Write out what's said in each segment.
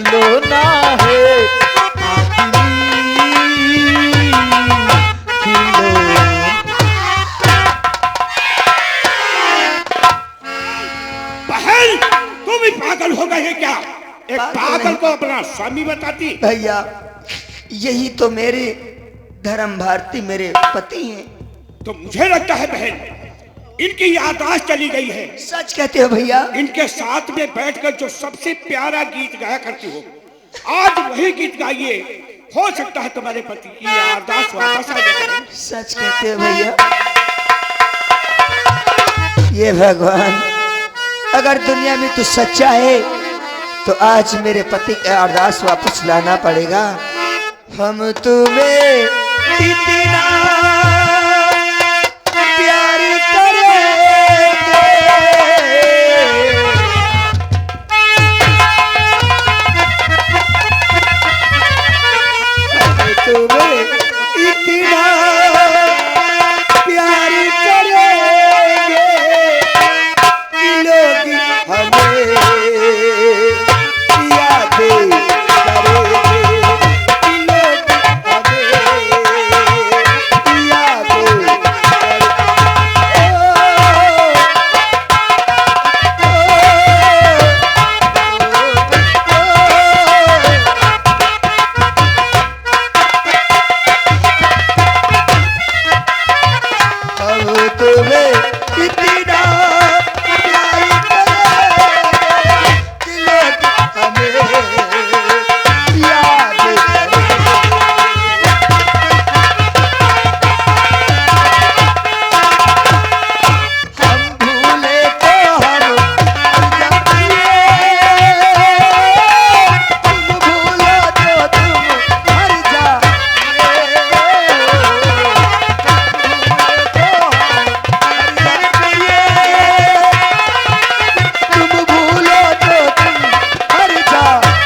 खिलौना है, बहन तुम भी पागल हो गए हैं क्या? एक पागल को अपना स्वामी बताती? भैया यही तो मेरे धर्म भारती मेरे पति हैं। तो मुझे लगता है बहन इनकी याददाश्त चली गई है। सच कहते हो भैया? इनके साथ में बैठकर जो सबसे प्यारा गीत गाया करती हो, आज वही गीत गाइए, हो सकता है तुम्हारे पति की याददाश्त वापस आ जाए। सच कहते हो भैया? ये भगवान, अगर दुनिया में तू सच्चा है तो आज मेरे पति का याददाश्त वापस लाना पड़ेगा। हम तुम्हें इतना प्यार करेंगे, हम तुम्हें इतना प्यार करेंगे कि लोग हमें याद करेंगे, कि लोग हमें याद हम तुम्हें इतना प्यार करेंगे कि लोग हमें याद करेंगे। हम भूले तो हम जब तुम भूलो तो तुम मर जाओगे, तुम भूलो तो तुम मर जाओगे।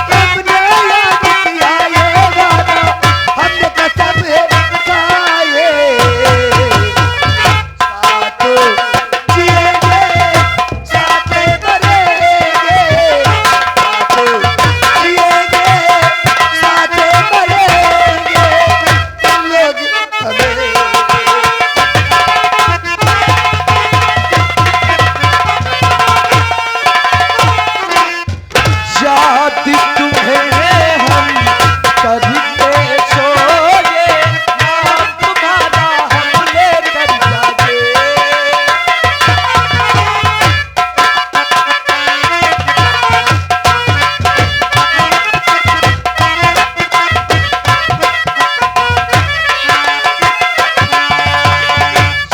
तुमने याद किया ये वादा, हमने कसम खाए, साथ जिएंगे साथ मरेंगे, साथ जिएंगे साथ मरेंगे, तुम लोग हमें याद तुम्हें हम करते सोए, नाम तुम्हारा हम लेकर जागे।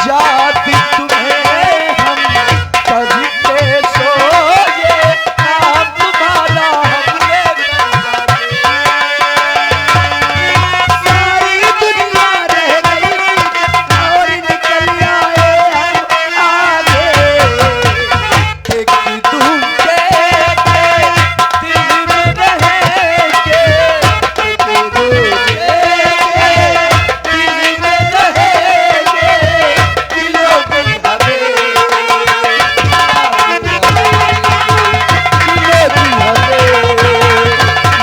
याद तुम्हें हम करते सोए, नाम तुम्हारा हम लेकर जागे। सारी दुनिया रह गई और निकल आए हम आगे, एक तुम के दिल में रहेंगे, एक दूसरे के दिल में रहेंगे, दिलों पे हमें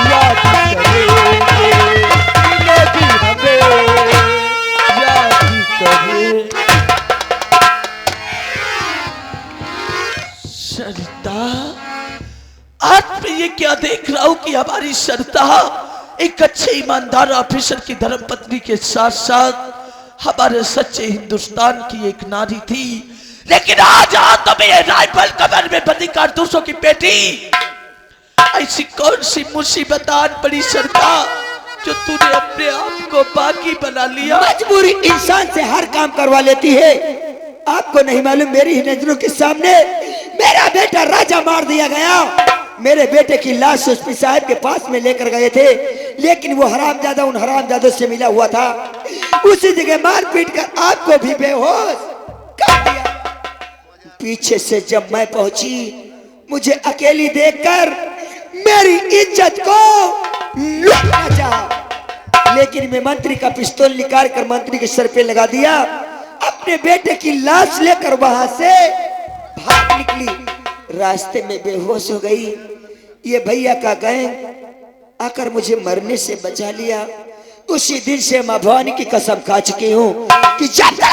याद करेंगे, दिलों की हमें याद करेंगे। सरिता, आज मैं ये क्या देख रहा हूँ कि हमारी सरिता एक अच्छे ईमानदार ऑफिसर की धर्मपत्नी के साथ साथ हमारे सच्चे हिंदुस्तान की एक नारी थी, लेकिन आज तो मैं राइफल कमर में बंदी कारतूसों की पेटी। ऐसी कौन सी मुसीबत आन पड़ी सरिता जो तूने अपने आप को बागी बना लिया? मजबूरी इंसान से हर काम करवा लेती है। आपको नहीं मालूम, मेरी ही नजरों के सामने मेरा बेटा राजा मार दिया गया। मेरे बेटे की लाश एसपी साहब के पास में लेकर गए थे, लेकिन वो हरामजादा उन हरामजादों से मिला हुआ था। उसी जगह मार पीट कर आपको भी बेहोश कर दिया। पीछे से जब मैं पहुंची, मुझे अकेली देखकर मेरी इज्जत को लूटना चाहा, लेकिन मैं मंत्री का पिस्तौल निकाल कर मंत्री के सर पे लगा दिया। अपने बेटे की लाश लेकर वहां से भाग निकली। रास्ते में बेहोश हो गई। ये भैया का गैंग आकर मुझे मरने से बचा लिया। उसी दिन से मां भवानी की कसम खा चुकी हूँ कि जब तक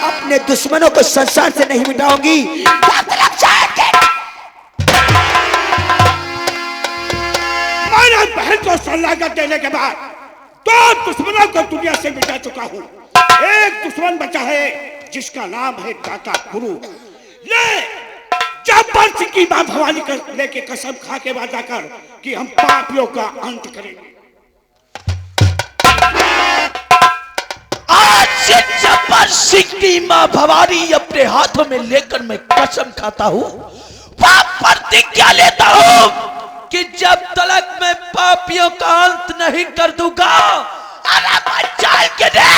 अपने दुश्मनों को संसार से नहीं मिटाऊंगी तब तक मारा बहन को सलाह देने के बाद तो दुश्मनों को दुनिया से मिटा चुका हूँ। एक दुश्मन बचा है जिसका नाम है दाता गुरु। ले जब बंश की मां भवानी कर लेके कसम खा के वादा कर कि हम पापियों का अंत करेंगे। आज जब्बर सिंह की मां भवानी अपने हाथों में लेकर मैं कसम खाता हूँ, प्रतिज्ञा लेता हूँ कि जब तक मैं पापियों का अंत नहीं कर दूंगा, अरे बचाल के दे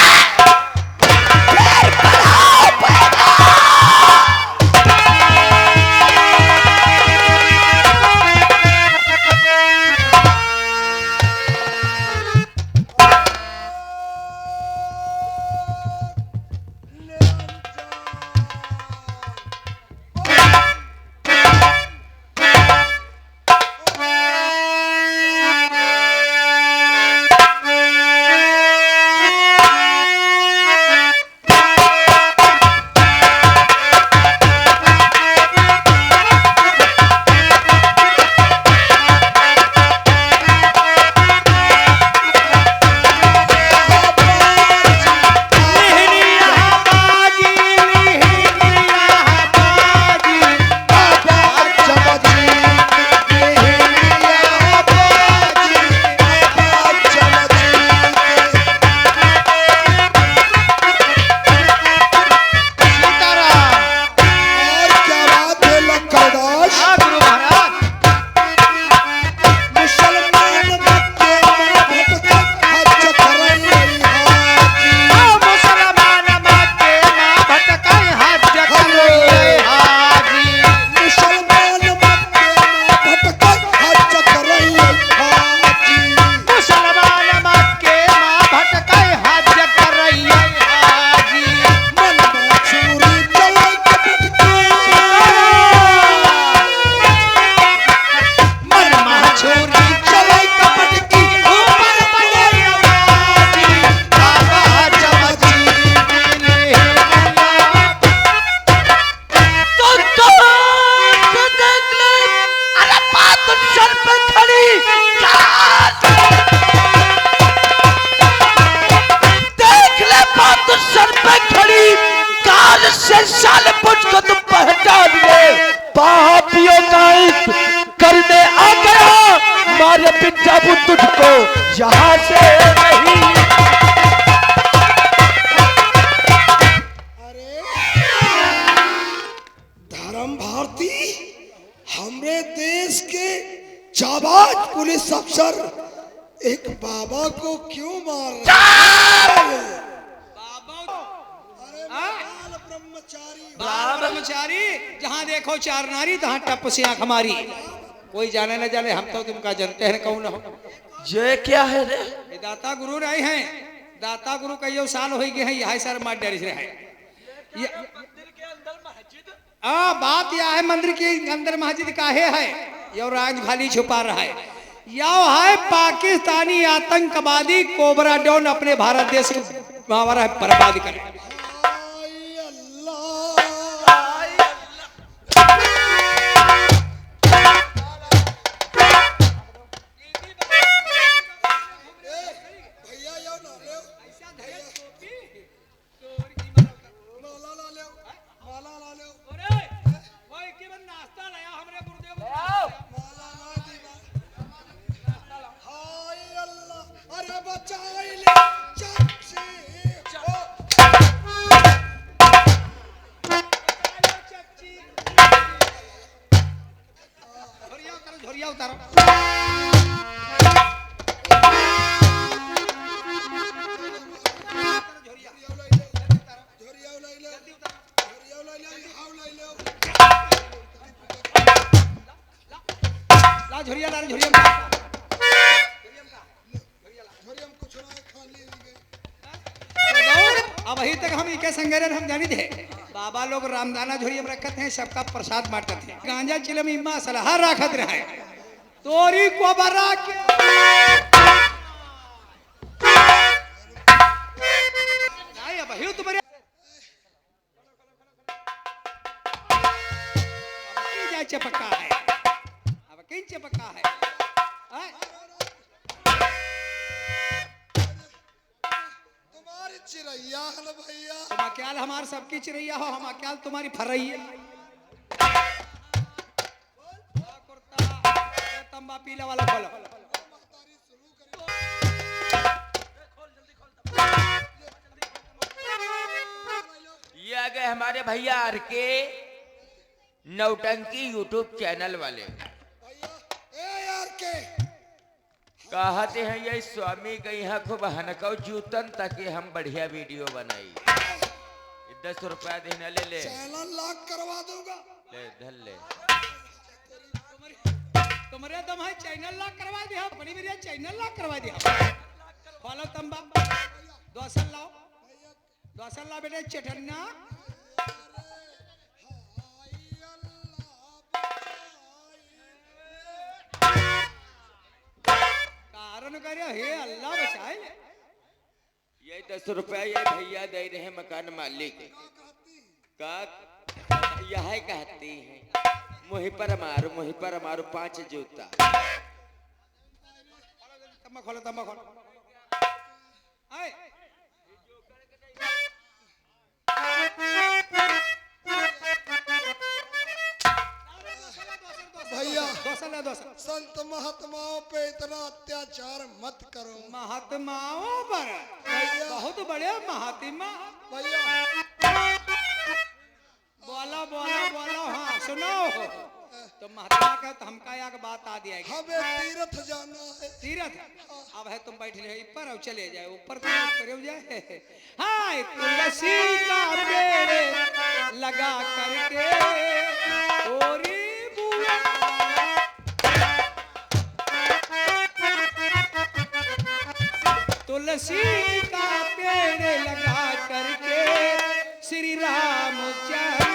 करने आ गया, मारे पिता तुझको यहाँ से नहीं। अरे धर्म भारती हमरे देश के जाबाज पुलिस अफसर एक बाबा को क्यों मार रहे हैं? ब्रह्मचारी जहाँ देखो चार नारी तहाँ टप से आंख हमारी। कोई जाने न जाने, हम तो तुमका जानते हैं कौन हो। ये क्या है रे? ये दाता गुरु नहीं है। दाता गुरु कई साल हो गए हैं यहाँ सर मार डर रहे हैं। बात यह है मंदिर के अंदर मस्जिद काहे है यो राज भाली छुपा रहा है। यो है पाकिस्तानी आतंकवादी कोबरा डॉन अपने भारत देश को बर्बाद करे। झोरिया उतारो। ला झोरिया ला झोरिया अब अभी तक हम इके संगरे हम जानी थे बाबा लोग रामदाना झोरी में रखते हैं, सबका प्रसाद बांटते हैं। गांजा चिलम इम्मा सलाह रखत रहे तोरी को बरा के नहीं अब हियो तुम्हारे अब की चपका है, अब की चपका है। तुम्हारी चिड़ैया है ना भैया। तुम अक्याल हमार सबकी चिड़ैया हो, हम अक्याल तुम्हारी फरैया। तंबा पीला वाला खोलो। ये आ गए हमारे भैया आर के नौटंकी यूट्यूब चैनल वाले। भैया ए यार के कहते हैं ये स्वामी के यहाँ खूब हनकौ जूतन ताकि हम बढ़िया वीडियो बनाई। 10 रुपया देना ले ले चैनल लॉक करवा दूंगा। ले धल ले। तुम्हारे दम है चैनल लॉक करवा दिया, बड़ी बढ़िया चैनल लॉक करवा दिया। फॉलो तंबा दोसन लाओ, दोसन लाओ बेटे चटन्ना। कारण करियो हे अल्लाह बचाए। ये 10 रुपया ये भैया दे रहे हैं मकान मालिक का। यह कहती है मुही पर मारो 5 जूता। तंबा खोलो, तंबा खोलो। आए भैया दोसन ला दोसन। संत महात्माओं पे इतना अत्याचार मत करो। महात्माओं पर भैया बहुत बड़े महात्मा। भैया बोलो बोलो बोलो, हाँ सुनो। तो महात्मा का तो हमका एक बात आ दिया हमें तीर्थ जाना है। तीरथ अब है, तुम बैठे रहे ऊपर और चले जाए ऊपर करे जाए। हाँ तुलसी का पेड़ लगा करके ओरी बुआ। तुलसी का पेड़ लगा करके श्री रामचंद्र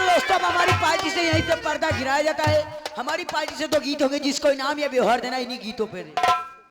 दोस्तों, अब हमारी पार्टी से यहीं पे पर्दा गिराया जाता है। हमारी पार्टी से 2 गीत होंगे जिसको इनाम या व्यवहार देना इन्हीं गीतों पे।